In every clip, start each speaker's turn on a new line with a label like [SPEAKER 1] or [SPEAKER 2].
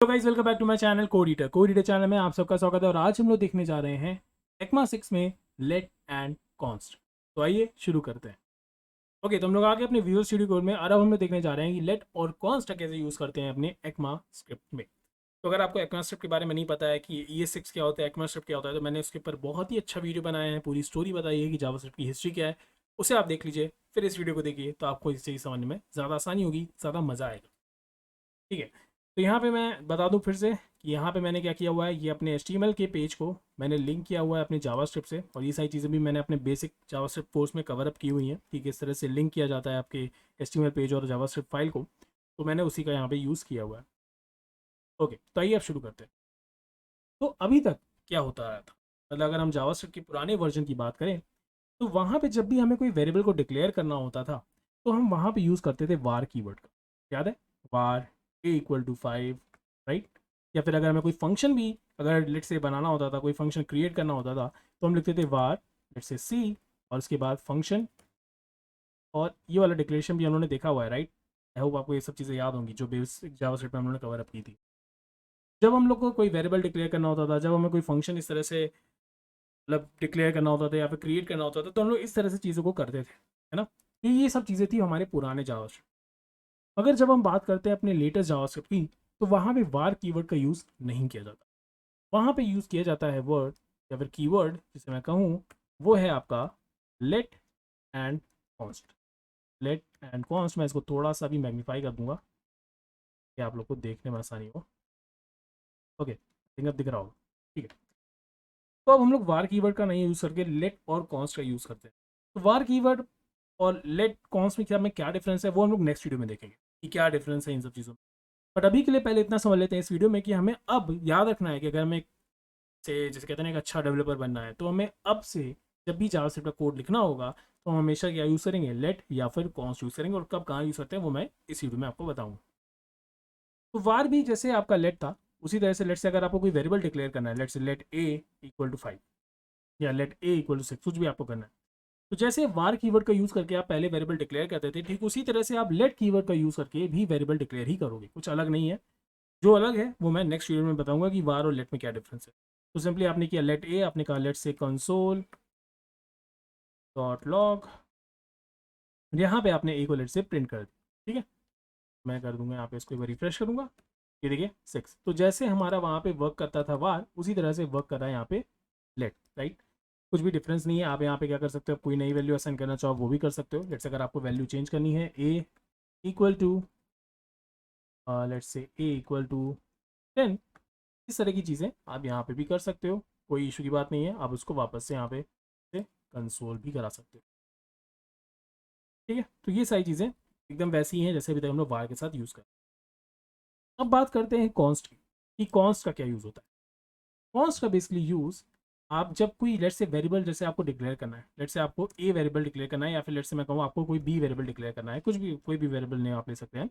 [SPEAKER 1] तो guys welcome back to my channel Code Eater channel में आप सबका स्वागत है। और आज हम लोग देखने जा रहे हैं ECMA 6 में लेट एंड कॉन्स्ट। तो आइए शुरू करते हैं। ओके, तो हम लोग आगे अपने विजुअल स्टूडियो कोड में और अब हम लोग देखने जा रहे हैं कि लेट और कॉन्स्ट कैसे यूज़ करते हैं अपने ECMA स्क्रिप्ट में। तो अगर आपको ECMA स्क्रिप्ट के बारे में नहीं पता है कि ES6 क्या होता है, ECMA स्क्रिप्ट क्या होता है, तो मैंने उसके ऊपर बहुत ही अच्छा वीडियो बनाया है, पूरी स्टोरी बताई है कि जावास्क्रिप्ट की हिस्ट्री क्या है। उसे आप देख लीजिए, फिर इस वीडियो को देखिए, तो आपको इस चीज़ समझने में ज़्यादा आसानी होगी, ज़्यादा मज़ा आएगा। ठीक है, तो यहाँ पे मैं बता दूँ फिर से कि यहाँ पे मैंने क्या किया हुआ है, ये अपने HTML के पेज को मैंने लिंक किया हुआ है अपने जावास्क्रिप्ट से, और ये सारी चीज़ें भी मैंने अपने बेसिक जावास्क्रिप्ट कोर्स में कवर अप की हुई हैं कि किस तरह से लिंक किया जाता है आपके HTML पेज और जावास्क्रिप्ट फाइल को। तो मैंने उसी का यहाँ पे यूज़ किया हुआ है। ओके, तो आइए अब शुरू करते हैं। तो अभी तक क्या होता आया था, मतलब अगर हम जावास्क्रिप्ट के पुराने वर्जन की बात करें, तो वहाँ पे जब भी हमें कोई वेरिएबल को डिक्लेयर करना होता था, तो हम वहाँ पे यूज़ करते थे वार कीवर्ड का। याद है, वार a=5, राइट। या फिर अगर हमें कोई फंक्शन भी अगर लेट से बनाना होता था, कोई फंक्शन क्रिएट करना होता था, तो हम लिखते थे वार लेट से सी और उसके बाद फंक्शन। और ये वाला डिक्लेरेशन भी हम लोगों ने देखा हुआ है, राइट। आई होप आपको ये सब चीज़ें याद होंगी जो बेसिक जावास्क्रिप्ट में हम लोगों ने कवर अप की थी। जब हम लोग को कोई वेरिएबल डिक्लेयर करना होता था, जब हमें कोई फंक्शन इस तरह से मतलब डिक्लेयर करना होता था या फिर क्रिएट करना होता था, तो हम लोग इस तरह से चीज़ों को करते थे, है ना। तो ये सब चीज़ें थी हमारे पुराने जावास्क्रिप्ट। अगर जब हम बात करते हैं अपने लेटेस्ट जावास्क्रिप्ट की, तो वहाँ पे वार कीवर्ड का यूज़ नहीं किया जाता। वहाँ पे यूज़ किया जाता है वर्ड या फिर कीवर्ड, जिसे मैं कहूँ वो है आपका let and const. Let and const, मैं इसको थोड़ा सा भी मैग्नीफाई कर दूंगा कि आप लोग को देखने में आसानी हो। ओके, थिंक अब दिख रहा होगा। ठीक है, तो अब हम लोग वार कीवर्ड का नहीं यूज़ करके लेट और कॉन्स्ट का यूज़ करते हैं। तो वार कीवर्ड और लेट कॉन्स्ट में क्या डिफरेंस है, वो हम लोग नेक्स्ट वीडियो में देखेंगे कि क्या डिफरेंस है इन सब चीज़ों में। बट अभी के लिए पहले इतना समझ लेते हैं इस वीडियो में कि हमें अब याद रखना है कि अगर हमें से जैसे कहते हैं एक अच्छा डेवलपर बनना है, तो हमें अब से जब भी जावास्क्रिप्ट का कोड लिखना होगा, तो हम हमेशा क्या यूज़ करेंगे, लेट या फिर कॉन्स्ट यूज़ करेंगे। और कब कहाँ यूज़ करते हैं वो मैं इस वीडियो में आपको बताऊँगा। तो वार भी जैसे आपका लेट था, उसी तरह से लेट से अगर आपको कोई वेरिएबल डिक्लेयर करना है, लेट से लेट a=5 या लेट a=6, कुछ भी आपको करना है, तो जैसे वार कीवर्ड का यूज़ करके आप पहले वेरिएबल डिक्लेयर करते थे, ठीक उसी तरह से आप लेट कीवर्ड का यूज़ करके भी वेरिएबल डिक्लेयर ही करोगे। कुछ अलग नहीं है। जो अलग है वो मैं नेक्स्ट वीडियो में बताऊंगा कि वार और लेट में क्या डिफरेंस है। तो सिंपली आपने किया लेट ए, आपने कहा लेट से कंसोल डॉट लॉग, यहाँ पे आपने ए को लेट से प्रिंट कर दिया। ठीक है, मैं कर दूंगा यहाँ पे, इसको एक बार रिफ्रेश करूंगा। ये देखिए 6। तो जैसे हमारा वहाँ पे वर्क करता था वार, उसी तरह से वर्क कर रहा है यहाँ पे लेट, राइट। कुछ भी डिफरेंस नहीं है। आप यहाँ पे क्या कर सकते हो, कोई नई वैल्यू असाइन करना चाहो वो भी कर सकते हो। लेट्स अगर आपको वैल्यू चेंज करनी है, a=, लेट्स से a=10, इस तरह की चीज़ें आप यहाँ पे भी कर सकते हो। कोई इशू की बात नहीं है। आप उसको वापस से यहाँ पे से कंसोल भी करा सकते हो। ठीक है, तो ये सारी चीज़ें एकदम वैसी ही हैं जैसे अभी तक हम लोग वार के साथ यूज़ कर। अब बात करते हैं कॉन्स्ट की, कि कॉन्स्ट का क्या यूज़ होता है। कॉन्स्ट का बेसिकली यूज़, आप जब कोई लेट से वेरिएबल जैसे आपको डिक्लेयर करना है, लेट से आपको ए वेरिएबल डिक्लेयर करना है, या फिर लेट से मैं कहूँ आपको कोई बी वेरिएबल डिक्लेयर करना है, कुछ भी कोई भी वेरिएबल नेम आप ले सकते हैं।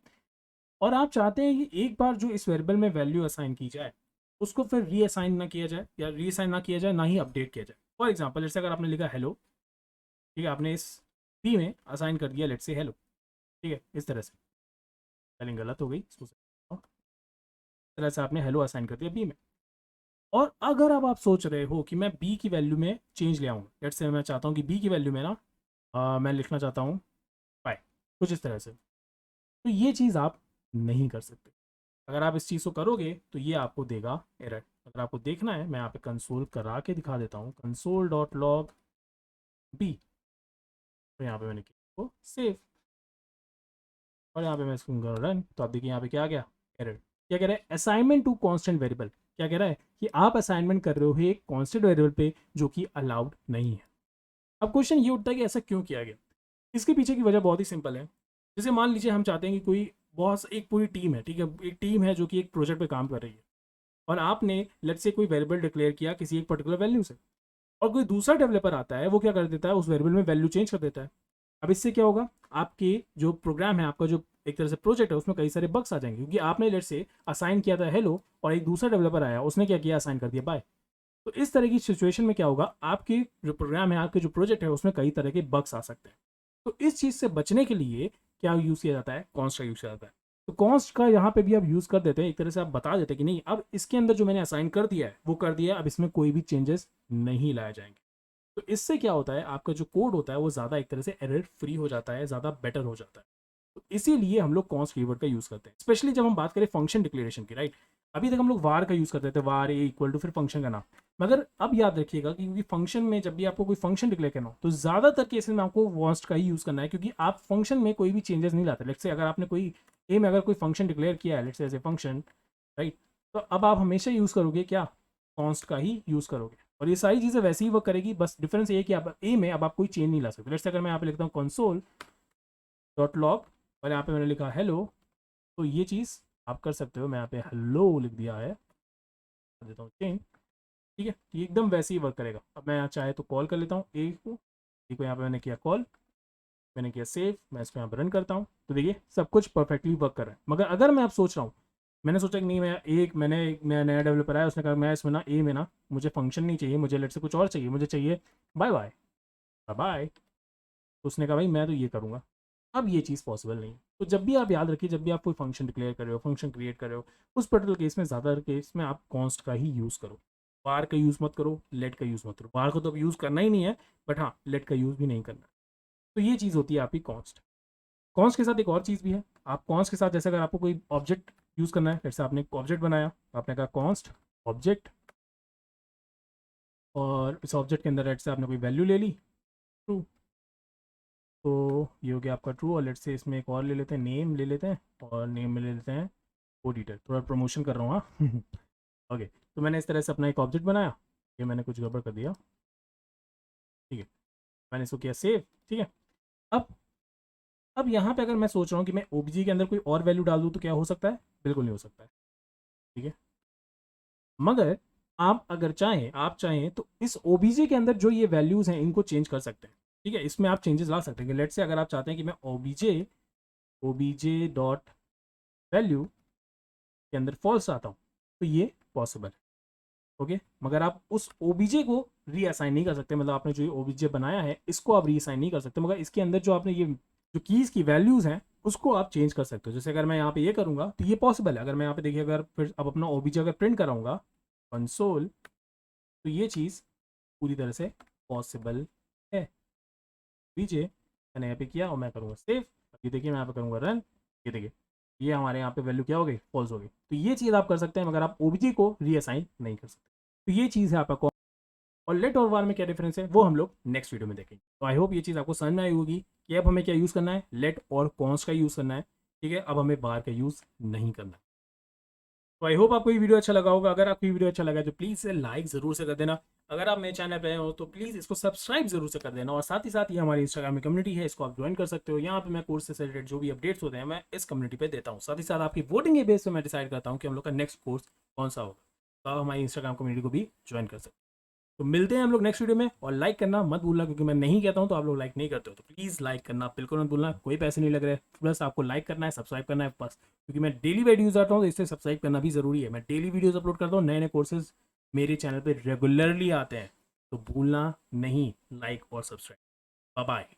[SPEAKER 1] और आप चाहते हैं कि एक बार जो इस वेरिएबल में वैल्यू असाइन की जाए, उसको फिर रीअसाइन ना किया जाए, या रीअसाइन ना किया जाए, ना ही अपडेट किया जाए। फॉर एग्जाम्पल, जैसे अगर आपने लिखा हेलो, ठीक है, आपने इस बी में असाइन कर दिया लेट से हेलो, ठीक है, इस तरह से स्पेलिंग गलत हो गई, इसको इस तरह से आपने हेलो असाइन कर दिया बी में। और अगर अब आप सोच रहे हो कि मैं बी की वैल्यू में चेंज ले आऊँ, लेट से मैं चाहता हूँ कि बी की वैल्यू में ना मैं लिखना चाहता हूँ पाई, कुछ इस तरह से, तो ये चीज़ आप नहीं कर सकते। अगर आप इस चीज़ को करोगे तो ये आपको देगा एरर। अगर आपको देखना है, मैं यहाँ पे कंसोल करा के दिखा देता हूँ, कंसोल डॉट लॉग बी। तो यहाँ पे मैंने किया वो सेव, और यहाँ पे मैं इसको रन, तो आप देखिए यहाँ पे क्या आ गया, एरर। क्या कह रहा है, असाइनमेंट टू कांस्टेंट वेरिएबल। क्या कह रहा है कि आप असाइनमेंट कर रहे हो एक कांस्टेंट वेरिएबल पे, जो कि अलाउड नहीं है। अब क्वेश्चन ये उठता है कि ऐसा क्यों किया गया। इसके पीछे की वजह बहुत ही सिंपल है। जैसे मान लीजिए हम चाहते हैं कि कोई बहुत एक पूरी टीम है, ठीक है, एक टीम है जो कि एक प्रोजेक्ट पे काम कर रही है, और आपने लेट्स से कोई वेरिएबल डिक्लेयर किया किसी एक पर्टिकुलर वैल्यू से, और कोई दूसरा डेवलपर आता है, वो क्या कर देता है, उस वेरिएबल में वैल्यू चेंज कर देता है। अब इससे क्या होगा, आपके जो प्रोग्राम है, आपका जो एक तरह से प्रोजेक्ट है, उसमें कई सारे बग्स आ जाएंगे, क्योंकि आपने लेट से असाइन किया था हेलो, और एक दूसरा डेवलपर आया, उसने क्या किया, असाइन कर दिया बाय। तो इस तरह की सिचुएशन में क्या होगा, आपके जो प्रोग्राम है, आपके जो प्रोजेक्ट है, उसमें कई तरह के बग्स आ सकते हैं। तो इस चीज़ से बचने के लिए क्या यूज़ किया जाता है, कॉन्स्ट का यूज़ किया जाता है। तो कॉन्स्ट का यहाँ पे भी आप यूज़ कर देते हैं, एक तरह से आप बता देते हैं कि नहीं अब इसके अंदर जो मैंने असाइन कर दिया है वो कर दिया है, अब इसमें कोई भी चेंजेस नहीं लाए जाएंगे। तो इससे क्या होता है, आपका जो कोड होता है वो ज़्यादा एक तरह से एरर फ्री हो जाता है, ज़्यादा बेटर हो जाता है। तो इसीलिए हम लोग कॉन्स्ट कीवर्ड का यूज़ करते हैं, स्पेशली जब हम बात करें फंक्शन डिक्लेरेशन की, राइट। अभी तक हम लोग वार का यूज़ करते थे, वार ए इक्वल टू फिर फंक्शन का नाम। मगर अब याद रखिएगा कि क्योंकि फंक्शन में जब भी आपको कोई फंक्शन डिक्लेयर करना हो तो ज़्यादातर केसेस में आपको कॉन्स्ट का ही यूज़ करना है, क्योंकि आप फंक्शन में कोई भी चेंजेस नहीं लाते। लेट्स से अगर आपने कोई ए में अगर कोई फंक्शन डिक्लेयर किया है, let's say as a function, right, तो अब आप हमेशा यूज़ करोगे क्या, कॉन्स्ट का ही यूज़ करोगे। और ये सारी चीज़ें वैसे ही वर्क करेगी, बस डिफरेंस ये है कि आप ए में अब आप कोई चेंज नहीं ला सकते। लेट्स से अगर मैं यहाँ पे लिखता हूँ कंसोल डॉट लॉग और यहाँ पे मैंने लिखा हेलो, तो ये चीज़ आप कर सकते हो। मैं यहाँ पे हेलो लिख दिया है, कर देता हूँ चेंज, ठीक है। ये एकदम वैसे ही वर्क करेगा। अब मैं यहाँ चाहे तो कॉल कर लेता हूँ ए को यहाँ पे मैंने किया कॉल, मैंने किया सेव, मैं इसको यहाँ पर रन करता हूँ, तो देखिए सब कुछ परफेक्टली वर्क कर रहा है। मगर अगर मैं आप सोच रहा हूँ, मैंने सोचा कि नहीं मैं नया डेवलपर आया, उसने कहा मैं इसमें ना ए में ना मुझे फंक्शन नहीं चाहिए, मुझे लेट से कुछ और चाहिए, मुझे चाहिए बाय बाय बाय, तो उसने कहा भाई मैं तो ये करूँगा। अब ये चीज़ पॉसिबल नहीं। तो जब भी आप याद रखिए, जब भी आप कोई फंक्शन डिक्लेयर कर रहे हो, फंक्शन क्रिएट कर रहे हो, उस पर्टिकुलर केस में ज़्यादातर केस में आप कॉन्स्ट का ही यूज़ करो। वार का यूज़ मत करो, लेट का यूज़ मत करो। वार को तो अब यूज़ करना ही नहीं है, बट हाँ लेट का यूज़ भी नहीं करना। तो ये चीज़ होती है आपकी कॉन्स्ट। कॉन्स्ट के साथ एक और चीज़ भी है। आप कॉन्स्ट के साथ जैसे अगर आपको कोई ऑब्जेक्ट यूज़ करना है, जैसे आपने एक ऑब्जेक्ट बनाया, आपने कहा कॉन्स्ट ऑब्जेक्ट, और इस ऑब्जेक्ट के अंदर लेट से आपने कोई वैल्यू ले ली ट्रू, तो ये हो गया आपका ट्रू। और लेट से इसमें एक और ले लेते हैं, नेम ले लेते हैं, और नेम में ले लेते हैं ऑडिटर। थोड़ा प्रमोशन कर रहा हूँ हाँ ओके, तो मैंने इस तरह से अपना एक ऑब्जेक्ट बनाया, ये मैंने कुछ गड़बड़ कर दिया, ठीक है, मैंने इसको किया सेव, ठीक है। अब अब यहाँ पे अगर मैं सोच रहा हूँ कि मैं ओबीजे के अंदर कोई और वैल्यू डाल दूँ तो क्या हो सकता है, बिल्कुल नहीं हो सकता है, ठीक है। मगर आप अगर चाहें, आप चाहें तो इस ओबीजे के अंदर जो ये वैल्यूज़ हैं इनको चेंज कर सकते हैं, ठीक है। इसमें आप चेंजेस ला सकते हैं। लेट से अगर आप चाहते हैं कि मैं ओबीजे डॉट वैल्यू के अंदर फॉल्स आता हूँ, तो ये पॉसिबल है, ओके। मगर आप उस ओबीजे को रीअसाइन नहीं कर सकते, मतलब आपने जो ये ओबीजे बनाया है इसको आप रीअसाइन नहीं कर सकते, मगर इसके अंदर जो आपने ये जो कीज़ की वैल्यूज़ हैं उसको आप चेंज कर सकते हो। जैसे अगर मैं यहाँ पे ये करूँगा तो ये पॉसिबल है। अगर मैं यहाँ पे देखिए, अगर फिर अब अपना ओबीजे अगर प्रिंट कराऊंगा कंसोल, तो ये चीज़ पूरी तरह से पॉसिबल है। ओबीजे मैंने यहाँ पे किया और मैं करूँगा सेव, ये देखिए मैं यहाँ पे करूँगा रन, ये देखिए ये हमारे यहाँ पे वैल्यू क्या हो गई, फॉल्स हो गई। तो ये चीज़ आप कर सकते हैं, मगर आप ओबीजे को रीअसाइन नहीं कर सकते। तो ये चीज़ है आपका। और लेट और वार में क्या डिफरेंस है वो हम लोग नेक्स्ट वीडियो में देखेंगे। तो आई होप ये चीज़ आपको समझ में आई होगी कि अब हमें क्या यूज़ करना है, लेट और कॉन्स्ट का यूज़ करना है, ठीक है। अब हमें वार का यूज़ नहीं करना है। तो आई होप आपको ये वीडियो अच्छा लगा होगा। अगर आपको ये वीडियो अच्छा लगा तो प्लीज़ इसे लाइक ज़रूर से कर देना। अगर आप मेरे चैनल पर हो तो प्लीज़ इसको सब्सक्राइब जरूर से कर देना। और साथ ही साथ ये हमारी इंस्टाग्राम में कम्युनिटी है, इसको आप ज्वाइन कर सकते हो। यहाँ पे मैं कोर्स से रिलेटेड जो भी अपडेट्स होते हैं मैं इस कम्युनिटी पे देता हूँ। साथ ही साथ आपकी वोटिंग के बेस पे मैं डिसाइड करता हूँ कि हम लोग का नेक्स्ट कोर्स कौन सा होगा। तो आप हमारी इंस्टाग्राम कम्युनिटी को भी ज्वाइन कर सकते हो। तो मिलते हैं हम लोग नेक्स्ट वीडियो में। और लाइक करना मत भूलना, क्योंकि मैं नहीं कहता हूँ तो आप लोग लाइक नहीं करते हो, तो प्लीज़ लाइक करना बिल्कुल मत भूलना। कोई पैसे नहीं लग रहे, बस आपको लाइक करना है, सब्सक्राइब करना है बस। क्योंकि मैं डेली वीडियोज़ आता हूँ तो इससे सब्सक्राइब करना भी ज़रूरी है। मैं डेली वीडियोज़ अपलोड करता हूँ, नए नए कोर्सेज मेरे चैनल पर रेगुलरली आते हैं, तो भूलना नहीं लाइक और सब्सक्राइब। Bye bye.